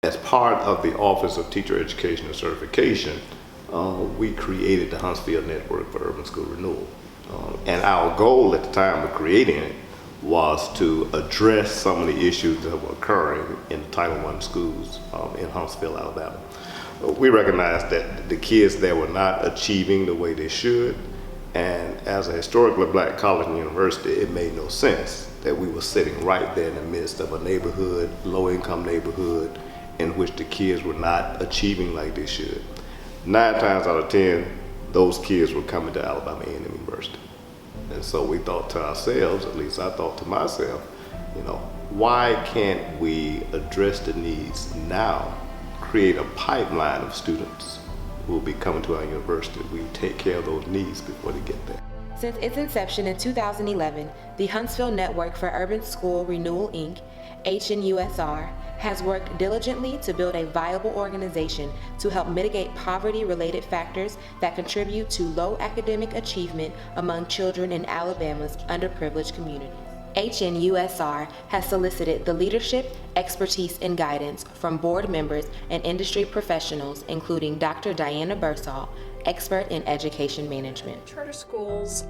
As part of the Office of Teacher Education and Certification, we created the Huntsville Network for Urban School Renewal. And our goal at the time of creating it was to address some of the issues that were occurring in the Title I schools in Huntsville, Alabama. We recognized that the kids there were not achieving the way they should, and as a historically black college and university, it made no sense that we were sitting right there in the midst of a neighborhood, low-income neighborhood, in which the kids were not achieving like they should. 9 times out of 10, those kids were coming to Alabama A&M University. And so we thought to ourselves, at least I thought to myself, why can't we address the needs now, create a pipeline of students who will be coming to our university? We take care of those needs before they get there. Since its inception in 2011, the Huntsville Network for Urban School Renewal, Inc., HNUSR, has worked diligently to build a viable organization to help mitigate poverty-related factors that contribute to low academic achievement among children in Alabama's underprivileged communities. HNUSR has solicited the leadership, expertise, and guidance from board members and industry professionals, including Dr. Diana Bersall, expert in education management. Charter schools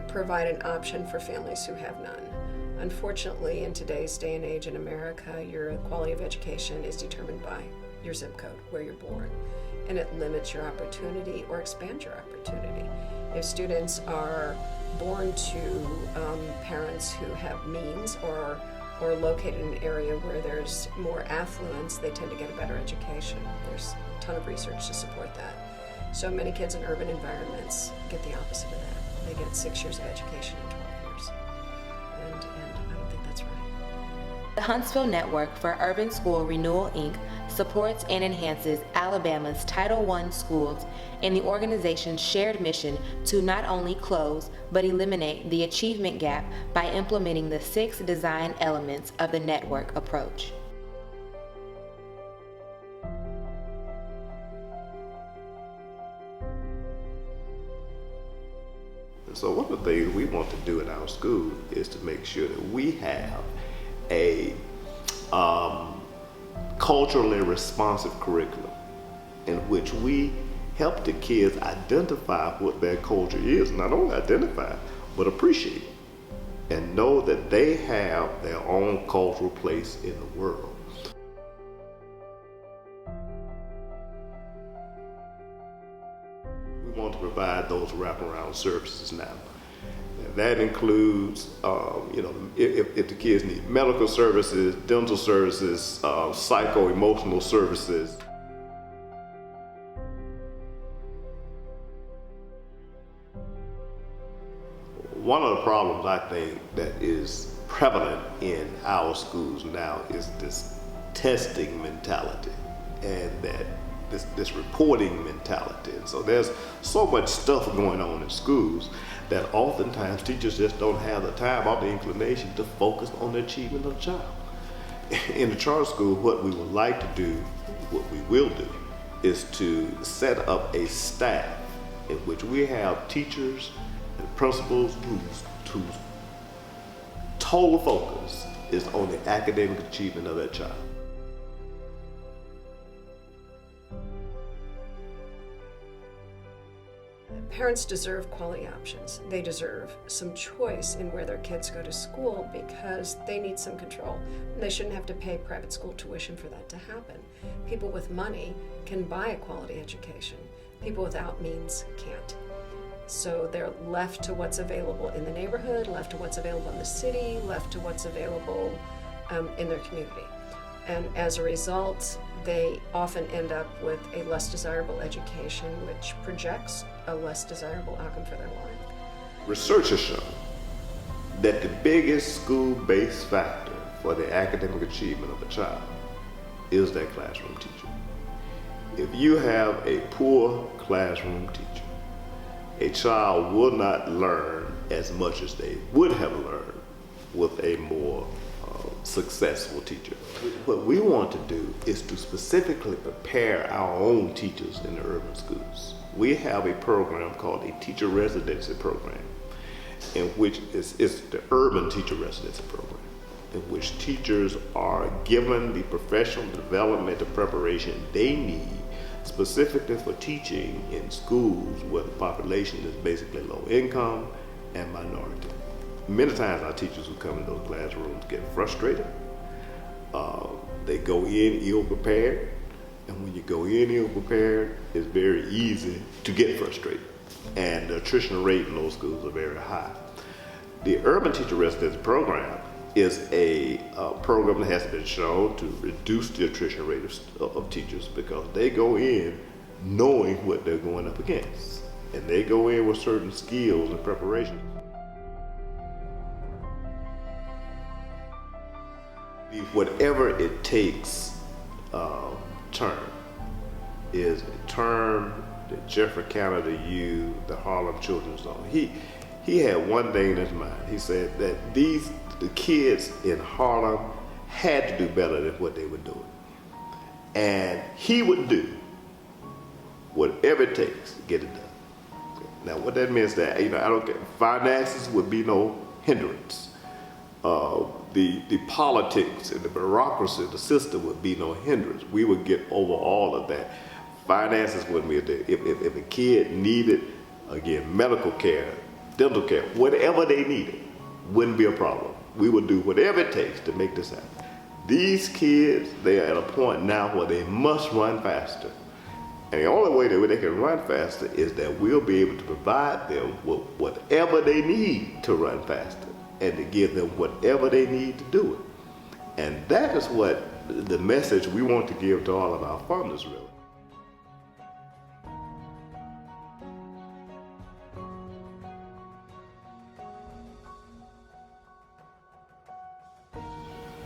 provide an option for families who have none. Unfortunately, in today's day and age in America, your quality of education is determined by your zip code, where you're born, and it limits your opportunity or expands your opportunity. If students are born to parents who have means or located in an area where there's more affluence, they tend to get a better education. There's a ton of research to support that. So many kids in urban environments get the opposite of that. They get 6 years of education in 12 years. And I don't think that's right. The Huntsville Network for Urban School Renewal, Inc. supports and enhances Alabama's Title I schools in the organization's shared mission to not only close but eliminate the achievement gap by implementing the 6 design elements of the network approach. So one of the things we want to do in our school is to make sure that we have a culturally responsive curriculum in which we help the kids identify what their culture is, not only identify, but appreciate it, and know that they have their own cultural place in the world. We want to provide those wraparound services now. And that includes, if the kids need medical services, dental services, psycho-emotional services. One of the problems I think that is prevalent in our schools now is this testing mentality and that this reporting mentality. And so there's so much stuff going on in schools that oftentimes teachers just don't have the time or the inclination to focus on the achievement of the child. In the charter school, what we would like to do, what we will do, is to set up a staff in which we have teachers and principals whose total focus is on the academic achievement of that child. Parents deserve quality options. They deserve some choice in where their kids go to school because they need some control. They shouldn't have to pay private school tuition for that to happen. People with money can buy a quality education. People without means can't. So they're left to what's available in the neighborhood, left to what's available in the city, left to what's available in their community. And as a result, they often end up with a less desirable education, which projects a less desirable outcome for their life. Research has shown that the biggest school-based factor for the academic achievement of a child is their classroom teacher. If you have a poor classroom teacher, a child will not learn as much as they would have learned with a more successful teacher. What we want to do is to specifically prepare our own teachers in the urban schools. We have a program called a teacher residency program, in which is the urban teacher residency program. in which teachers are given the professional development and preparation they need specifically for teaching in schools where the population is basically low income and minority. Many times our teachers who come in those classrooms get frustrated. They go in ill prepared, and when you go in ill prepared, it's very easy to get frustrated. And the attrition rate in those schools are very high. The Urban Teacher Residency Program is a program that has been shown to reduce the attrition rate of teachers because they go in knowing what they're going up against. And they go in with certain skills and preparation. The Whatever It Takes term is a term that Jeffrey Canada used, the Harlem Children's Zone. He had one thing in his mind. He said that the kids in Harlem had to do better than what they were doing. And he would do whatever it takes to get it done. Now what that means that, I don't get, finances would be no hindrance. The politics and the bureaucracy, the system would be no hindrance. We would get over all of that. Finances wouldn't be there. If a kid needed, again, medical care, dental care, whatever they needed, wouldn't be a problem. We would do whatever it takes to make this happen. These kids, they are at a point now where they must run faster. And the only way that they can run faster is that we'll be able to provide them with whatever they need to run faster and to give them whatever they need to do it. And that is what the message we want to give to all of our funders, really.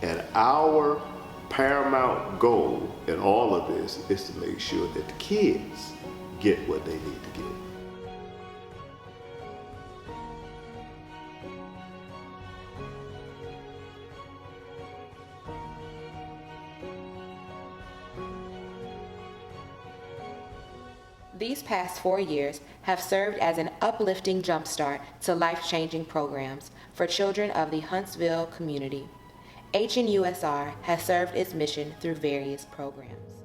And our paramount goal in all of this is to make sure that the kids get what they need to get. These past 4 years have served as an uplifting jumpstart to life-changing programs for children of the Huntsville community. HNUSR has served its mission through various programs.